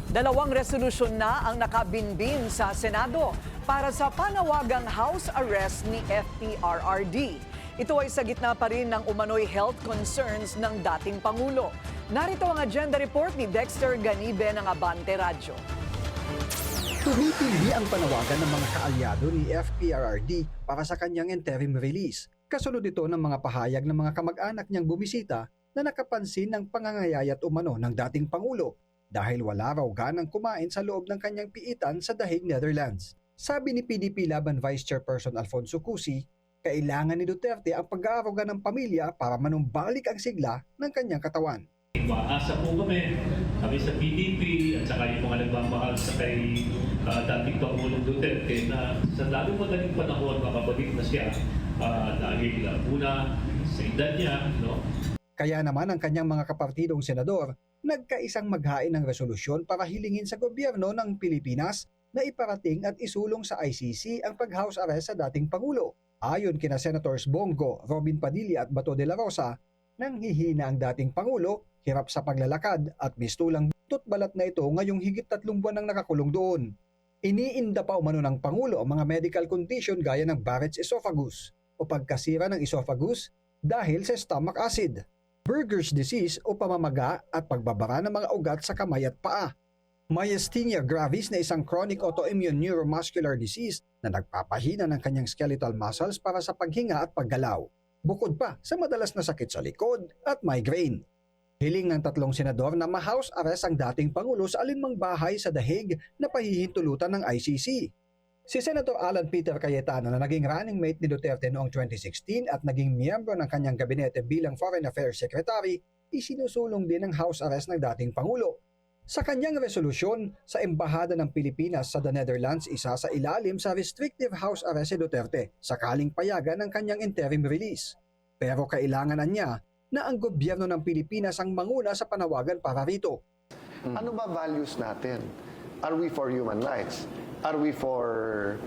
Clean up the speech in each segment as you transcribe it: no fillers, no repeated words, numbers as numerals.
Dalawang resolusyon na ang nakabinbin sa Senado para sa panawagang house arrest ni FPRRD. Ito ay sa gitna pa rin ng umano'y health concerns ng dating Pangulo. Narito ang agenda report ni Dexter Ganibe ng Abante Radyo. Tumitindi ang panawagan ng mga kaalyado ni FPRRD para sa kanyang interim release. Kasunod ito ng mga pahayag ng mga kamag-anak niyang bumisita na nakapansin ng pangangayayat umano ng dating Pangulo dahil wala raw ganang kumain sa loob ng kanyang piitan sa Dahig, Netherlands. Sabi ni PDP Laban Vice Chairperson Alfonso Cusi, kailangan ni Duterte ang pag-aaruga ng pamilya para manumbalik ang sigla ng kanyang katawan. Maasa po kami sa PDP at saka yung mga nagmamahal sa kay dating Pangulong Duterte na sa lalong madaling panahon makabalik na siya dahil una sa edad niya. No? Kaya naman ang kanyang mga kapartidong senador nagkaisang maghain ng resolusyon para hilingin sa gobyerno ng Pilipinas na iparating at isulong sa ICC ang pag-house arrest sa dating Pangulo. Ayon kina Senators Bongo, Robin Padilla at Bato de la Rosa, nanghihina ang dating Pangulo, hirap sa paglalakad at mistulang balat na ito ngayong higit 3 buwan nang nakakulong doon. Iniinda pa umano ng Pangulo ang mga medical condition gaya ng Barrett's esophagus o pagkasira ng esophagus dahil sa stomach acid, Buerger's disease o pamamaga at pagbabara ng mga ugat sa kamay at paa, myasthenia gravis na isang chronic autoimmune neuromuscular disease na nagpapahina ng kanyang skeletal muscles para sa paghinga at paggalaw, bukod pa sa madalas na sakit sa likod at migraine. Hiling ng 3 senador na ma-house arrest ang dating Pangulo sa alinmang bahay sa Dahig na pahihintulutan ng ICC. Si Senator Alan Peter Cayetano na naging running mate ni Duterte noong 2016 at naging miyembro ng kanyang gabinete bilang Foreign Affairs Secretary, isinusulong din ang house arrest ng dating Pangulo. Sa kanyang resolusyon, sa Embahada ng Pilipinas sa The Netherlands, isa sa ilalim sa restrictive house arrest si Duterte sakaling payagan ng kanyang interim release. Pero kailangan niya na ang gobyerno ng Pilipinas ang manguna sa panawagan para rito. Ano ba values natin? Are we for human rights? Are we for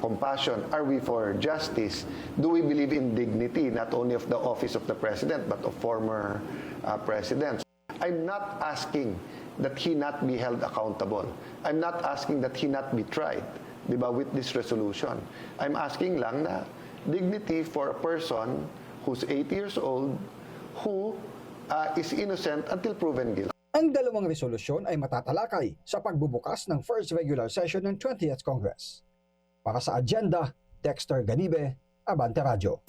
compassion? Are we for justice? Do we believe in dignity, not only of the office of the president, but of former presidents? I'm not asking that he not be held accountable. I'm not asking that he not be tried, di ba, with this resolution. I'm asking lang na dignity for a person who's 80 years old, who is innocent until proven guilty. Ang dalawang resolusyon ay matatalakay sa pagbubukas ng first regular session ng 20th Congress. Para sa agenda, Dexter Ganibe, Abante Radyo.